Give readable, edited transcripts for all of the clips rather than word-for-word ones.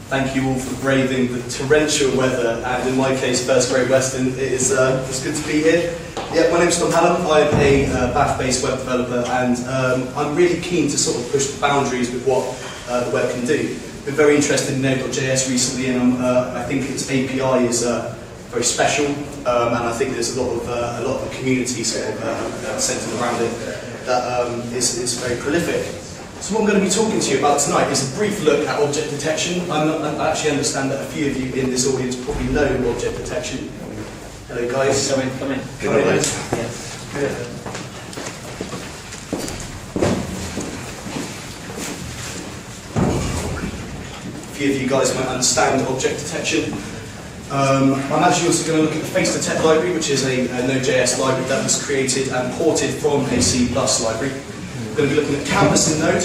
Thank you all for braving the torrential weather, and in my case, First Great Western. It's good to be here. Yeah, my name's Tom Hallam. I'm a Bath-based web developer, and I'm really keen to sort of push the boundaries with what the web can do. Been very interested in node.js recently, and I think its API is very special, and I think there's a lot of the community sort of centered around it that is very prolific. So what I'm going to be talking to you about tonight is a brief look at object detection. I actually understand that a few of you in this audience probably know object detection. Hello guys. Come in. Come on, guys. Yes. Good. A few of you guys might understand object detection. I'm actually also going to look at the face detect library, which is a node.js library that was created and ported from a C+ library. We're going to be looking at Canvas in Node,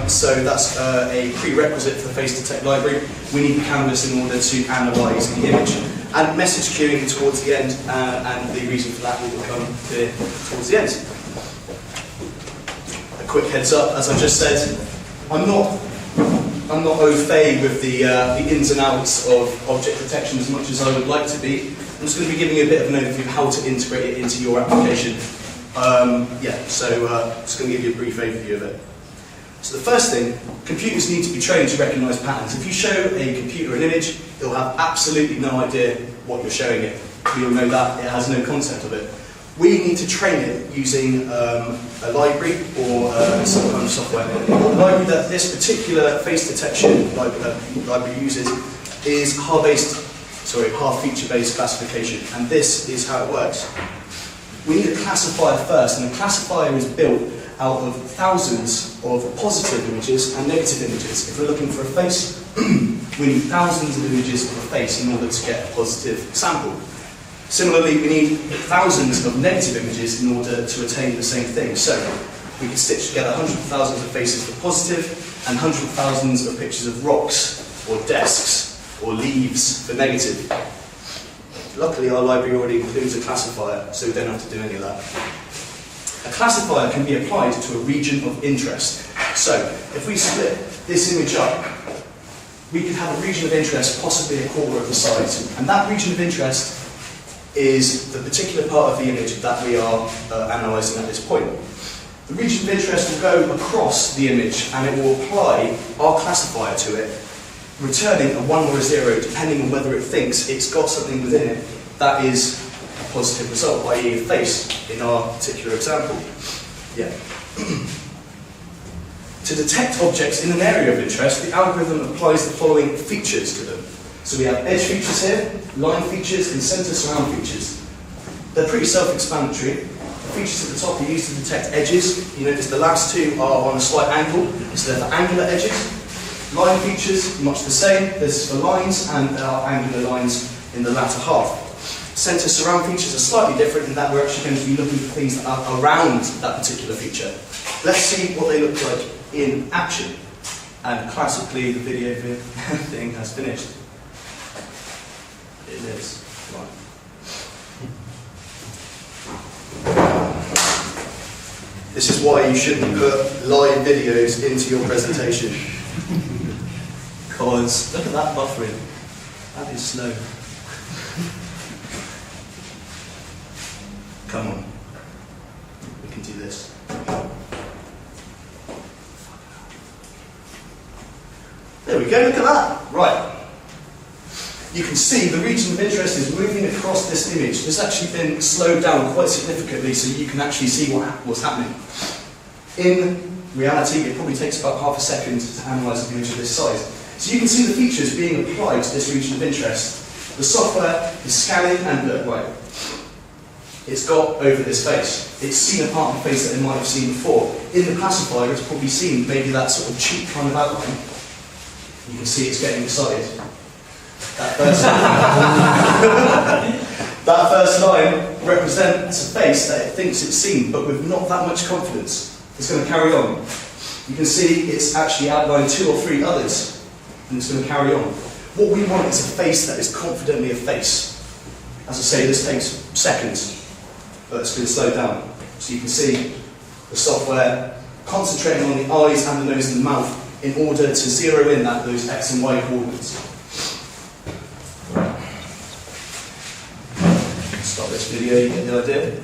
so that's a prerequisite for the face detect library. We need Canvas in order to analyse the image, and message queuing towards the end, and the reason for that will become clear towards the end. A quick heads up, as I just said, I'm not au fait with the ins and outs of object detection as much as I would like to be. I'm just going to be giving you a bit of an overview of how to integrate it into your application. Just going to give you a brief overview of it. So the first thing, computers need to be trained to recognise patterns. If you show a computer an image, it'll have absolutely no idea what you're showing it. We all know that, it has no concept of it. We need to train it using a library or some kind of software. The library that this particular face detection library uses is half-feature-based classification, and this is how it works. We need a classifier first, and a classifier is built out of thousands of positive images and negative images. If we're looking for a face, we need thousands of images of a face in order to get a positive sample. Similarly, we need thousands of negative images in order to attain the same thing. So we can stitch together hundreds of thousands of faces for positive and hundreds of thousands of pictures of rocks or desks or leaves for negative. Luckily, our library already includes a classifier, so we don't have to do any of that. A classifier can be applied to a region of interest. So if we split this image up, we could have a region of interest possibly a quarter of the size, and that region of interest is the particular part of the image that we are analysing at this point. The region of interest will go across the image, and it will apply our classifier to it, returning a 1 or a 0 depending on whether it thinks it's got something within it that is a positive result, i.e. a face in our particular example. To detect objects in an area of interest, the algorithm applies the following features to them. So we have edge features here, line features, and center surround features. They're pretty self-explanatory. The features at the top are used to detect edges. You notice the last two are on a slight angle, so they're for angular edges. Line features, much the same. This is for lines, and there are angular lines in the latter half. Center surround features are slightly different in that we're actually going to be looking for things that are around that particular feature. Let's see what they look like in action. And classically, the video thing has finished. It is. Right. This is why you shouldn't put live videos into your presentation. Because look at that buffering. That is slow. Come on. We can do this. There we go, look at that. Right. You can see the region of interest is moving across this image. It's actually been slowed down quite significantly so you can actually see what's happening. In reality, it probably takes about half a second to analyse an image of this size. So you can see the features being applied to this region of interest. The software is scanning and look, right. It's got over this face. It's seen a part of the face that it might have seen before. In the classifier, it's probably seen maybe that sort of cheap kind of outline. You can see it's getting excited. That first line represents a face that it thinks it's seen, but with not that much confidence. It's going to carry on. You can see it's actually outlined 2 or 3 others, and it's going to carry on. What we want is a face that is confidently a face. As I say, this takes seconds, but it's going to slow down. So you can see the software concentrating on the eyes and the nose and the mouth in order to zero in those x and y coordinates. Stop this video, you get the idea?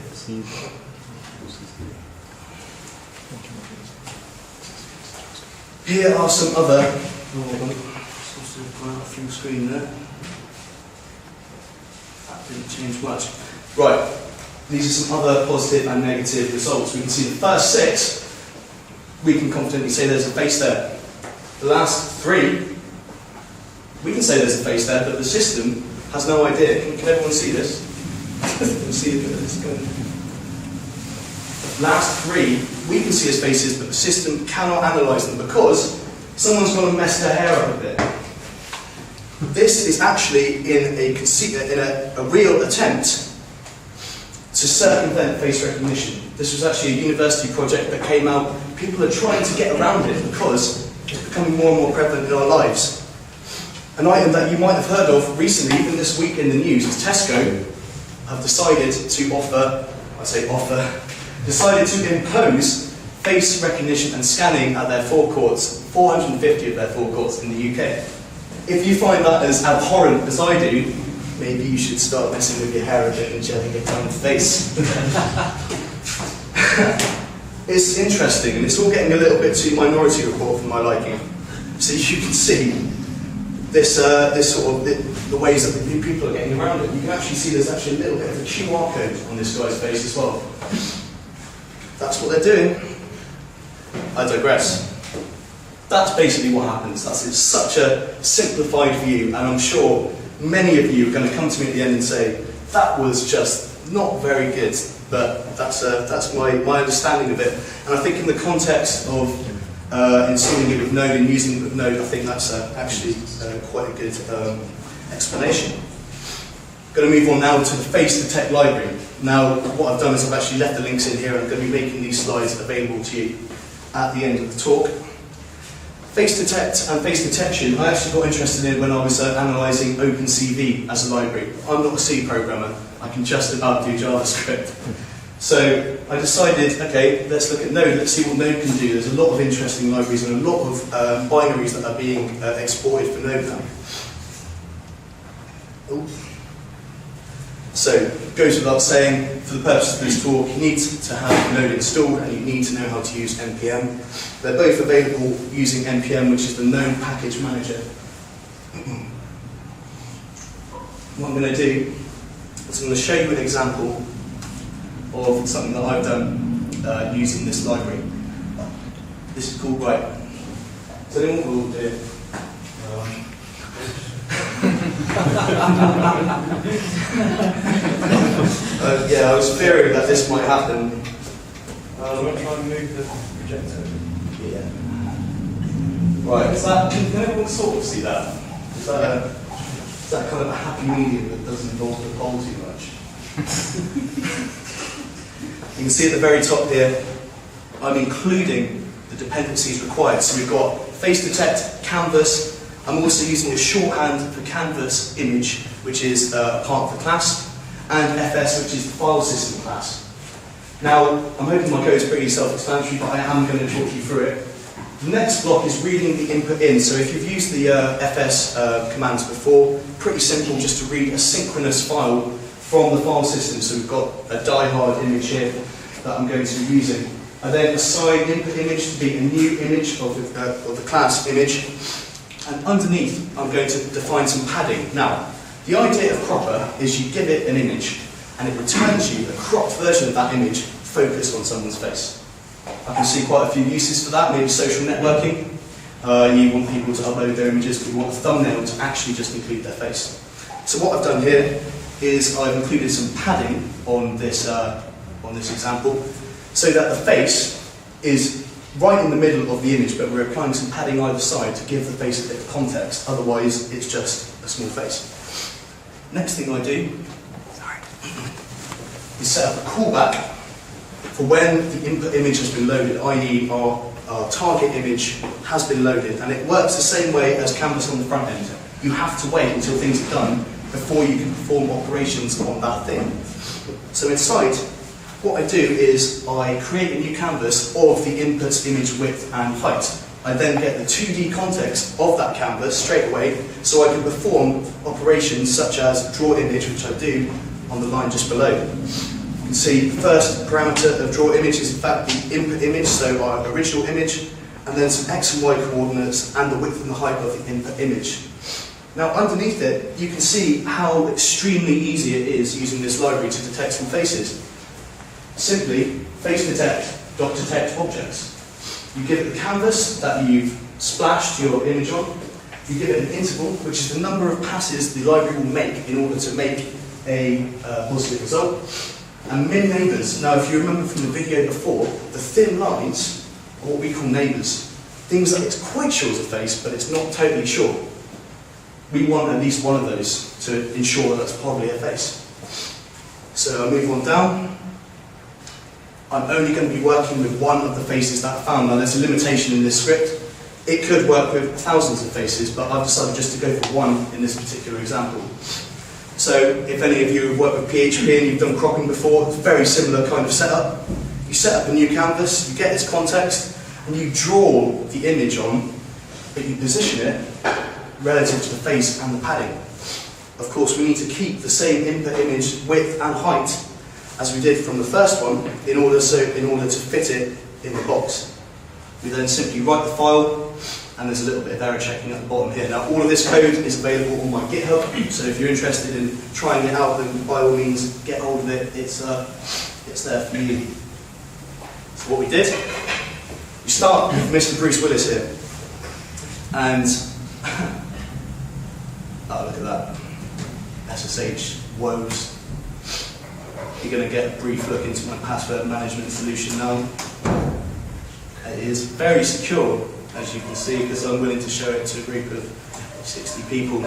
Here are some other, full screen there. That didn't change much. Right, these are some other positive and negative results. We can see the first 6, we can confidently say there's a face there. The last 3, we can say there's a face there, but the system has no idea. Can everyone see this? See this going. Last 3, we can see as faces, but the system cannot analyse them because someone's gone and messed their hair up a bit. This is actually in a real attempt to circumvent face recognition. This was actually a university project that came out. People are trying to get around it because it's becoming more and more prevalent in our lives. An item that you might have heard of recently, even this week in the news, is Tesco have decided to decided to impose face recognition and scanning at their forecourts, 450 of their forecourts in the UK. If you find that as abhorrent as I do, maybe you should start messing with your hair a bit and gelling it down the face. It's interesting, and it's all getting a little bit too Minority Report for my liking. So you can see this sort of the ways that the people are getting around it. You can actually see there's actually a little bit of a QR code on this guy's face as well. That's what they're doing. I digress. That's basically what happens. It's such a simplified view, and I'm sure many of you are going to come to me at the end and say, that was just not very good, but that's my understanding of it. And I think in the context of installing it with Node and using it with Node, I think that's actually quite a good explanation. I'm going to move on now to the Face Detect library. Now, what I've done is I've actually left the links in here, and I'm going to be making these slides available to you at the end of the talk. Face Detect and face detection, I actually got interested in when I was analysing OpenCV as a library. I'm not a C programmer, I can just about do JavaScript. So I decided, okay, let's look at Node, let's see what Node can do. There's a lot of interesting libraries and a lot of binaries that are being exported for Node now. Ooh. So, it goes without saying, for the purpose of this talk, you need to have Node installed and you need to know how to use NPM. They're both available using NPM, which is the Node Package Manager. What I'm going to do is I'm going to show you an example of something that I've done using this library. This is called, right, so anyone will do it. Yeah, I was fearing that this might happen. I'm going to try and move the projector. Yeah. Right, can everyone sort of see that? Is that kind of a happy medium that doesn't involve the pole too much? You can see at the very top here, I'm including the dependencies required. So we've got Face Detect, Canvas. I'm also using a shorthand for Canvas image, which is a part of the class, and FS, which is the file system class. Now, I'm hoping my code is pretty self-explanatory, but I am going to talk you through it. The next block is reading the input in. So if you've used the FS commands before, pretty simple just to read a synchronous file from the file system. So we've got a die-hard image here that I'm going to be using. I then assign input image to be a new image of the class image. And underneath, I'm going to define some padding. Now, the idea of cropper is you give it an image, and it returns you a cropped version of that image focused on someone's face. I can see quite a few uses for that, maybe social networking. You want people to upload their images, but you want the thumbnail to actually just include their face. So what I've done here is I've included some padding on this example, so that the face is right in the middle of the image, but we're applying some padding either side to give the face a bit of context, otherwise it's just a small face. Next thing I do is set up a callback for when the input image has been loaded, i.e. our target image has been loaded, and it works the same way as Canvas on the front end. You have to wait until things are done before you can perform operations on that thing. So inside, what I do is I create a new canvas of the input image width and height. I then get the 2D context of that canvas straight away, so I can perform operations such as draw image, which I do on the line just below. You can see the first parameter of draw image is in fact the input image, so our original image, and then some x and y coordinates and the width and the height of the input image. Now underneath it, you can see how extremely easy it is using this library to detect some faces. Simply, face detect objects. You give it the canvas that you've splashed your image on, you give it an interval, which is the number of passes the library will make in order to make a positive result, and min neighbours. Now if you remember from the video before, the thin lines are what we call neighbours. Things that it's quite sure is a face, but it's not totally sure. We want at least one of those to ensure that that's probably a face. So I move on down. I'm only going to be working with one of the faces that I found. Now there's a limitation in this script. It could work with thousands of faces, but I've decided just to go for one in this particular example. So if any of you have worked with PHP and you've done cropping before, it's a very similar kind of setup. You set up a new canvas, you get its context, and you draw the image on, but you position it relative to the face and the padding. Of course, we need to keep the same input image width and height as we did from the first one in order to fit it in the box. We then simply write the file, and there's a little bit of error checking at the bottom here. Now all of this code is available on my GitHub, so if you're interested in trying it out, then by all means get hold of it. It's there for you. So what we did, we start with Mr. Bruce Willis here, and oh, look at that, SSH woes. You're going to get a brief look into my password management solution now. It is very secure, as you can see, because I'm willing to show it to a group of 60 people.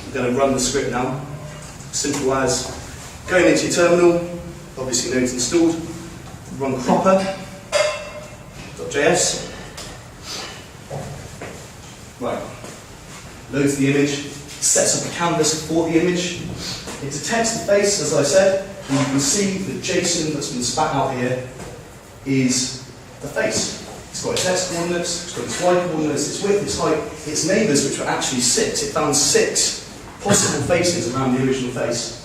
I'm going to run the script now. Simple as going into your terminal, obviously node's installed, run cropper.js. Right, loads the image, sets up a canvas for the image. It detects the face, as I said, and you can see the JSON that's been spat out here is the face. It's got its x coordinates, it's got its y coordinates, its width, its height, its neighbours, which were actually 6. It found 6 possible faces around the original face,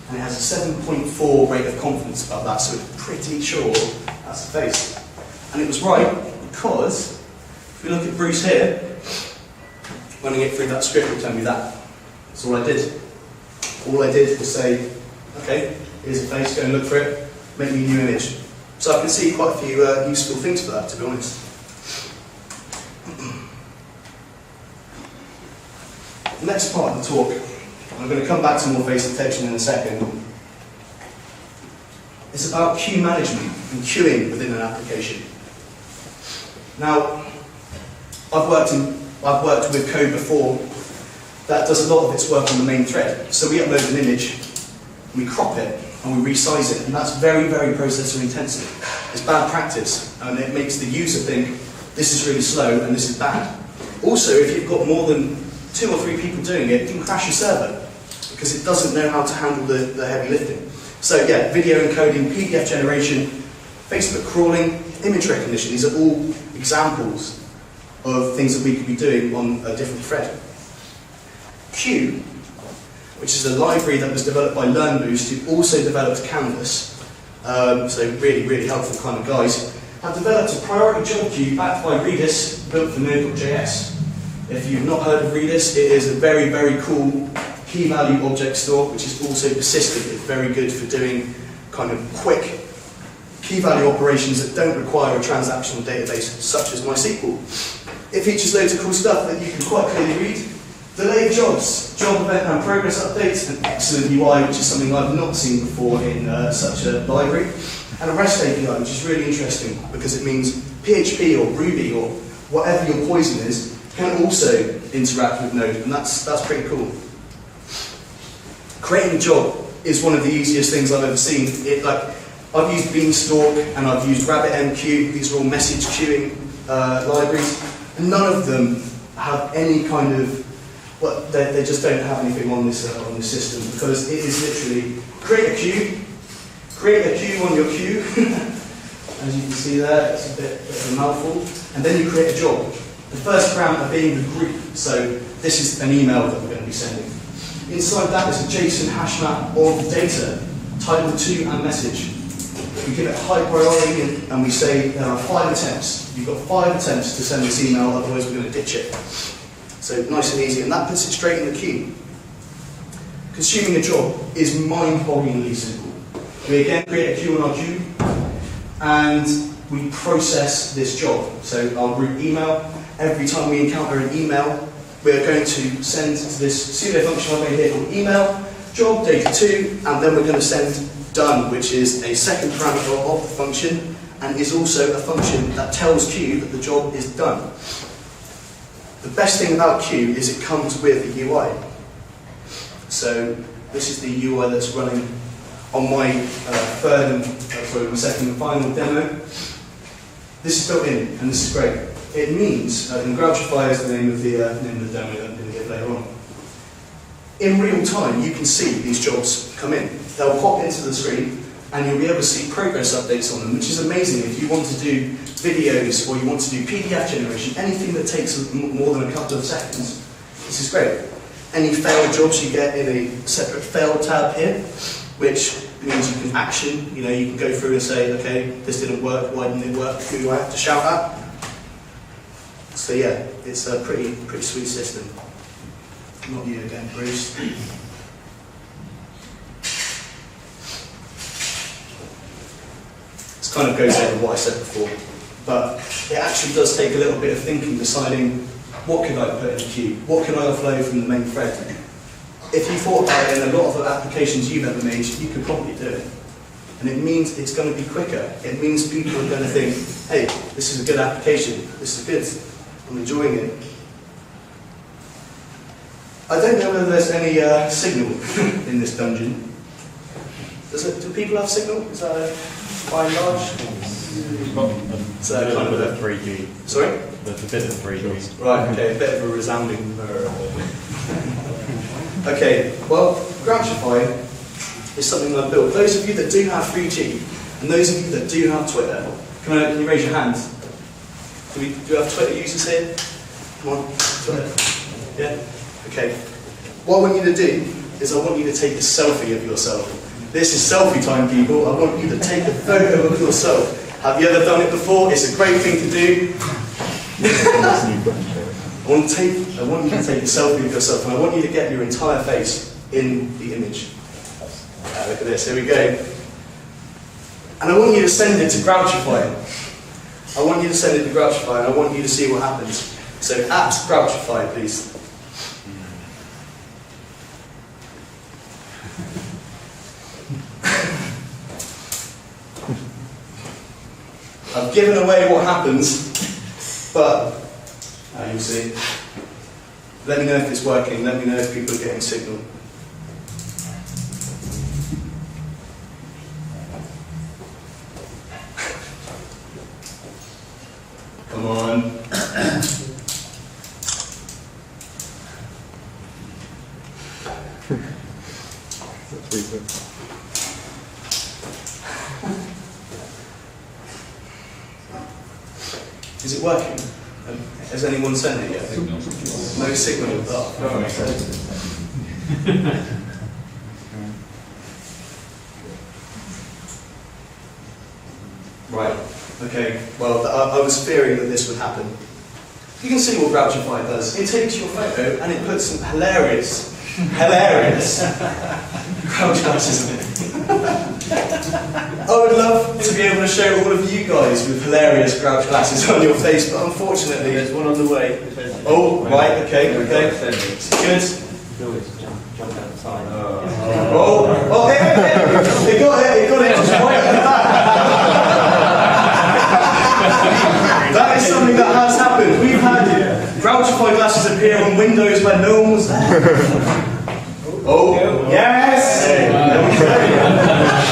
and it has a 7.4 rate of confidence about that, so it's pretty sure that's the face. And it was right because if we look at Bruce here, running it through that script will tell me that. That's all I did. All I did was say, okay, here's a face, go and look for it, make me a new image. So I can see quite a few useful things for that, to be honest. The next part of the talk, I'm going to come back to more face detection in a second. It's about queue management and queuing within an application. Now, I've worked with code before that does a lot of its work on the main thread. So we upload an image, we crop it, and we resize it, and that's very, very processor intensive. It's bad practice, and it makes the user think, this is really slow and this is bad. Also, if you've got more than 2 or 3 people doing it, you can crash your server, because it doesn't know how to handle the heavy lifting. So yeah, video encoding, PDF generation, Facebook crawling, image recognition, these are all examples of things that we could be doing on a different thread. Q, which is a library that was developed by LearnBoost, who also developed Canvas, so really, really helpful kind of guys, have developed a priority job queue backed by Redis, built for node.js. If you've not heard of Redis, it is a very, very cool key value object store, which is also persistent. It's very good for doing kind of quick key value operations that don't require a transactional database, such as MySQL. It features loads of cool stuff that you can quite clearly read. Delay jobs, job event and progress updates, an excellent UI, which is something I've not seen before in such a library, and a REST API, which is really interesting because it means PHP or Ruby or whatever your poison is can also interact with Node, and that's pretty cool. Creating a job is one of the easiest things I've ever seen. I've used Beanstalk and I've used RabbitMQ. These are all message queuing libraries, and none of them have any kind of, well, they just don't have anything on this system, because it is literally create a queue on your queue, As you can see there, it's a bit of a mouthful. And then you create a job. The first parameter being the group. So this is an email that we're going to be sending. Inside that is a JSON hash map of data, title to and message. We give it high priority and we say there are 5 attempts. You've got 5 attempts to send this email, otherwise we're going to ditch it. So nice and easy, and that puts it straight in the queue. Consuming a job is mind-bogglingly simple. We again create a queue on our queue, and we process this job. So our group email, every time we encounter an email, we're going to send this pseudo function I've made here called email, job, data to, and then we're going to send done, which is a second parameter of the function, and is also a function that tells Q that the job is done. The best thing about Q is it comes with a UI. So this is the UI that's running on my my second and final demo. This is built in, and this is great. It means, and Grouch Fi is the name of the demo that I'm going to get later on. In real time, you can see these jobs come in. They'll pop into the screen, and you'll be able to see progress updates on them, which is amazing if you want to do videos or you want to do PDF generation, anything that takes more than a couple of seconds. This is great. Any failed jobs you get in a separate failed tab here, which means you can action, you can go through and say, okay, this didn't work, why didn't it work, who do I have to shout at? So yeah, it's a pretty sweet system. Not you again, Bruce. This kind of goes over what I said before, but it actually does take a little bit of thinking, deciding what can I put in the queue, what can I offload from the main thread. If you thought about it in a lot of applications you've ever made, you could probably do it. And it means it's going to be quicker. It means people are going to think, hey, this is a good application, this is good, I'm enjoying it. I don't know whether there's any signal in this dungeon. Do people have signal? Is that by and large? It's kind of a 3G. Sorry? There's a bit of 3G. Right, okay, a bit of a resounding. Okay, well, Grouch Fi is something I've built. Those of you that do have 3G, and those of you that do have Twitter, can you raise your hand? Do you have Twitter users here? Come on, Twitter. Yeah? Okay. What I want you to do is I want you to take a selfie of yourself. This is selfie time, people. I want you to take a photo of yourself. Have you ever done it before? It's a great thing to do. I want you to take a selfie of yourself, and I want you to get your entire face in the image. Look at this, here we go. And I want you to send it to Grouch Fi. I want you to send it to Grouch Fi, and I want you to see what happens. So at Grouch Fi, please. I've given away what happens, but you'll see. Let me know if it's working. Let me know if people are getting signal. Come on. Is it working? Has anyone sent it yet? No signal. Oh, right. Okay. Well, I was fearing that this would happen. You can see what Grouch Fi does. It takes your photo and it puts some hilarious Grouch glasses in it. I would love to be able to show all of you guys with hilarious Grouch glasses on your face, but unfortunately... There's one on the way. Oh, right, okay. It's good. Jump outside. Oh, hey, it got it just right at the back. That is something that has happened. We've had Grouch Fi glasses appear on windows where no one was there. Oh, yes!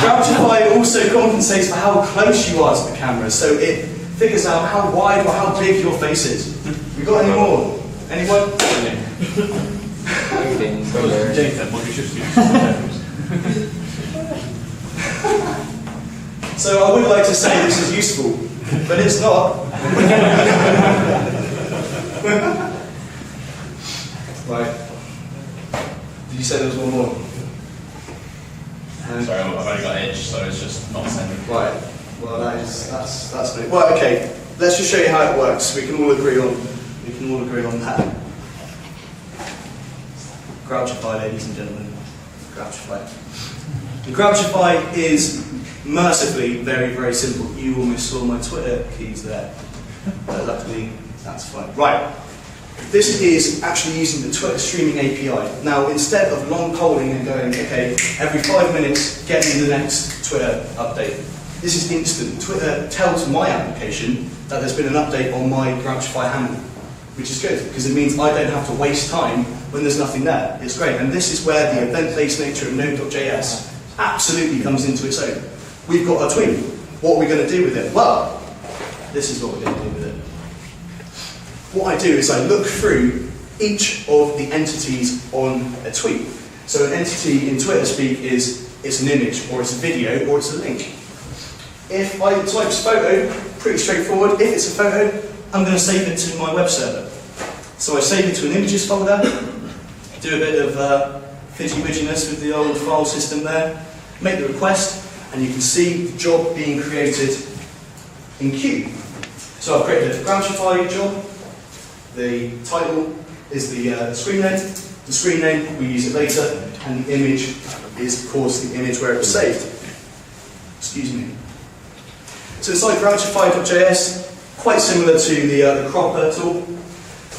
Grouch Fi also compensates for how close you are to the camera, so it figures out how wide or how big your face is. We got any more? Anyone? So I would like to say this is useful, but it's not. Right. Did you say there was one more? Sorry, I've only got edge, so it's just not sending. Right. Well, that's it. Well, okay. Let's just show you how it works. We can all agree on that. Grouch Fi, ladies and gentlemen. Grouch Fi. And Grouch Fi is mercifully very, very simple. You almost saw my Twitter keys there. Luckily, that's fine. Right. This is actually using the Twitter streaming API. Now, instead of long polling and going, okay, every 5 minutes, get me the next Twitter update. This is instant. Twitter tells my application that there's been an update on my Grouch Fi handle, which is good, because it means I don't have to waste time when there's nothing there. It's great. And this is where the event-based nature of node.js absolutely comes into its own. We've got a tweet. What are we going to do with it? Well, this is what we're going to do with it. What I do is I look through each of the entities on a tweet. So an entity in Twitter speak is it's an image, or it's a video, or it's a link. If I type photo, pretty straightforward. If it's a photo, I'm going to save it to my web server. So I save it to an images folder, do a bit of fidgy-widginess with the old file system there, make the request, and you can see the job being created in queue. So I've created a Grouch Fi job. The title is the screen name. The screen name, we use it later, and the image is, of course, the image where it was saved. Excuse me. So inside GrouchFi.js, quite similar to the cropper tool,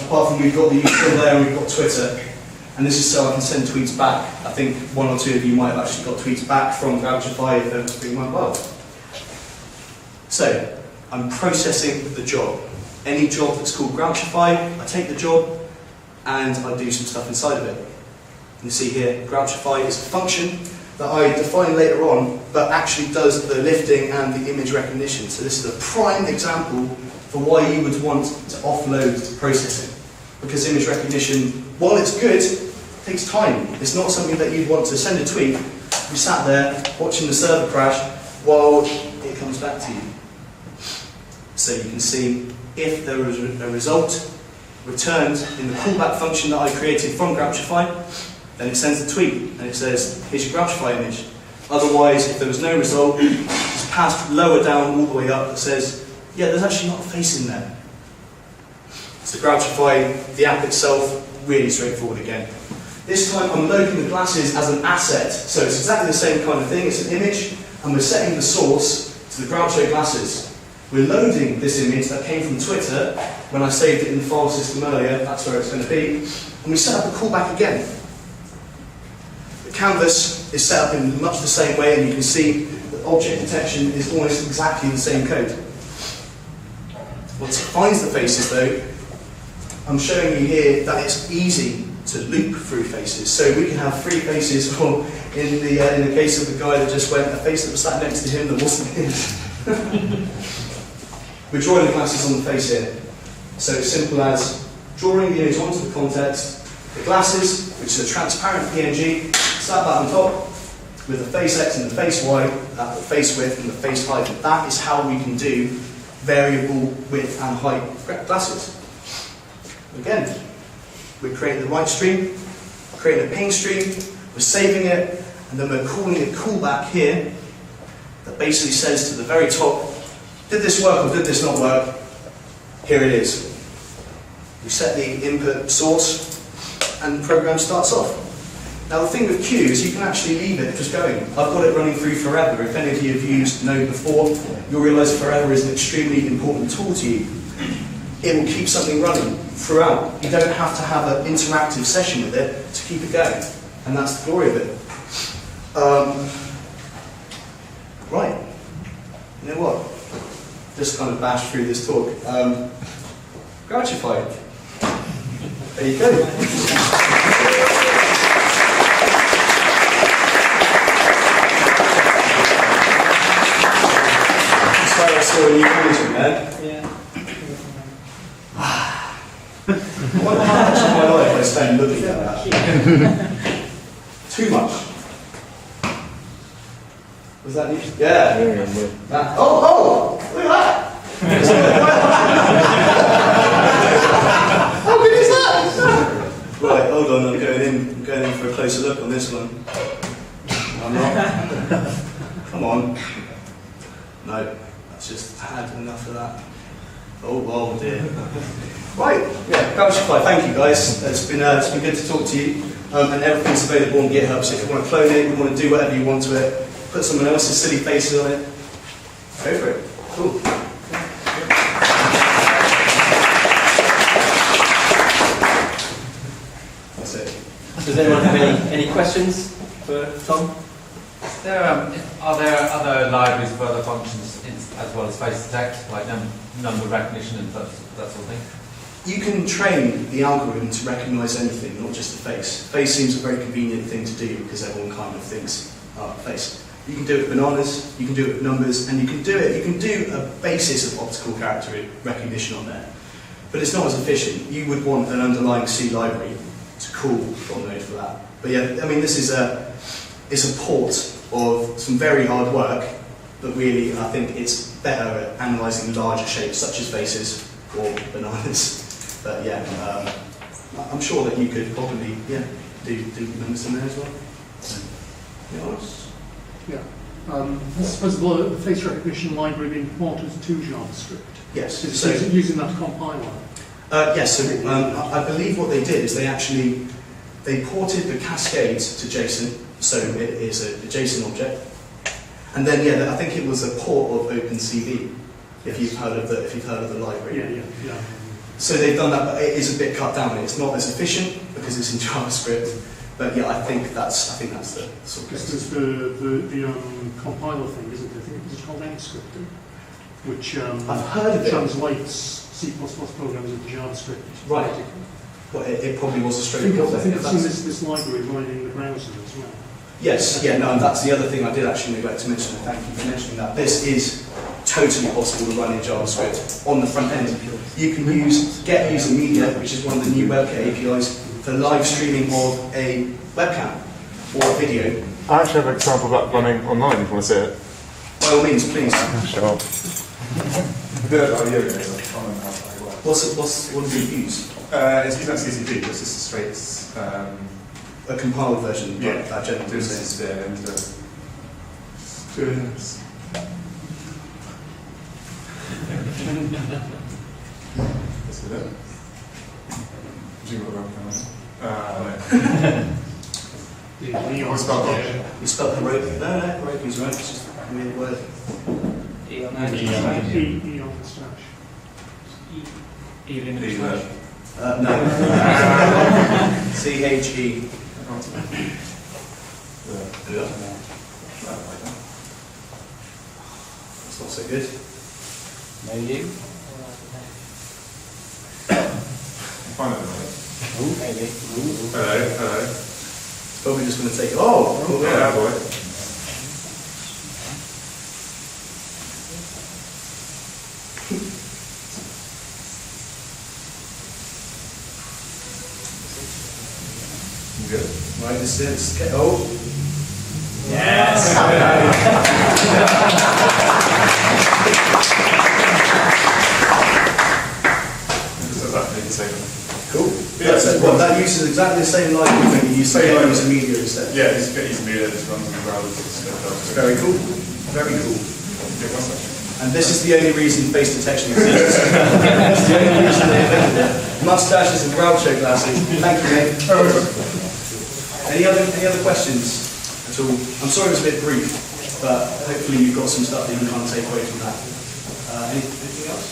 apart from we've got the URL there and we've got Twitter. And this is so I can send tweets back. I think one or two of you might have actually got tweets back from GrouchFi if everything went well. So, I'm processing the job. Any job that's called GrouchFi, I take the job and I do some stuff inside of it. You see here, GrouchFi is a function that I define later on, but actually does the lifting and the image recognition. So this is a prime example for why you would want to offload to processing. Because image recognition, while it's good, takes time. It's not something that you'd want to send a tweet, you sat there watching the server crash while it comes back to you. So you can see if there is a result returned in the callback function that I created from GrouchFi, then it sends a tweet and it says, here's your GrouchFi image. Otherwise, if there was no result, it's passed lower down all the way up that says, yeah, there's actually not a face in there. So GrouchFi, the app itself, really straightforward again. This time I'm loading the glasses as an asset, so it's exactly the same kind of thing. It's an image, and we're setting the source to the Groucho glasses. We're loading this image that came from Twitter when I saved it in the file system earlier. That's where it's going to be. And we set up a callback again. The canvas is set up in much the same way, and you can see that object detection is almost exactly the same code. Once it finds the faces, though, I'm showing you here that it's easy to loop through faces. So we can have 3 faces, or in the case of the guy that just went, a face that was sat next to him that wasn't his. We're drawing the glasses on the face here. So it's simple as drawing the image onto the context, the glasses, which is a transparent PNG, slap that on top, with the face X and the face Y, the face width and the face height. And that is how we can do variable width and height glasses. Again, we're creating the right stream, creating a ping stream, we're saving it, and then we're calling a callback here that basically says to the very top, did this work or did this not work? Here it is. We set the input source and the program starts off. Now the thing with Q is you can actually leave it just going. I've got it running through forever. If any of you have used Node before, you'll realise forever is an extremely important tool to you. It will keep something running throughout. You don't have to have an interactive session with it to keep it going. And that's the glory of it. Right. You know what? Just kind of bash through this talk. Grouchify. There you go. That's why I saw a new image in there. Yeah. I wonder how much of my life I spend looking at that. Too much. Was that you? Yeah. Oh, look at that! How good is that? Right, hold on, I'm going in for a closer look on this one. I'm not. Come on. No, that's just had enough of that. Oh dear. Right, yeah, Grouch Fi, thank you guys. It's been good to talk to you. And everything's available on GitHub, so if you want to clone it, you want to do whatever you want to it, put someone else's silly faces on it, go for it. Cool. That's it. Does anyone have any questions for Tom? Are there other libraries for other functions as well as face detect, like number recognition and that sort of thing? You can train the algorithm to recognise anything, not just the face. Face seems a very convenient thing to do because everyone kind of thinks, face. You can do it with bananas, you can do it with numbers, and you can do a basis of optical character recognition on there. But it's not as efficient. You would want an underlying C library to call from Node for that. But yeah, I mean, this is it's a port of some very hard work, but really I think it's better at analysing larger shapes such as faces or bananas. But yeah, I'm sure that you could probably do numbers in there as well. Yeah. I suppose the face recognition library being ported to JavaScript. Yes. So using that compiler. Yes. So I believe what they did is they ported the cascades to JSON. So it is a JSON object, and then I think it was a port of OpenCV. If you've heard of the library. Yeah. So they've done that, but it is a bit cut down. It's not as efficient because it's in JavaScript. But yeah, I think that's the sort of Because case. there's the compiler thing, isn't it? I think it's called Nscript, which I've heard of it. translates C++ programs into JavaScript. Right. Well, it probably was a I straight think copy. it's in this library running in the browser as well. Yes, no, and that's the other thing I did actually neglect to mention. Thank you for mentioning that. This is totally possible to run in JavaScript on the front end. You can use get user media, which is one of the new WebKit APIs, for live streaming of a webcam or a video. I actually have an example of that running online if you want to see it. By all means, please. Sure. What do you use? It's using CCP, but it's just a straight A compiled version, like that general Let's do that. Do you know what Neon. You spelled heroic. No, heroic is right. It's just a weird word. Eon slash. No. C-H-E. That's not so good. Maybe. Maybe. Hello. It's probably just going to take it. Oh, Yeah, boy. good. Right, this is oh. Yes. Cool. That's it. Well, that uses exactly the same library when you use user media instead. Yeah, it's get user media that just runs on the browser. Very cool. Very cool. And this is the only reason face detection exists. It's the only reason they invented it. Mustaches and Groucho glasses. Thank you, mate. Any other questions at all? I'm sorry it was a bit brief, but hopefully you've got some stuff that you can kind of take away from that. Anything else?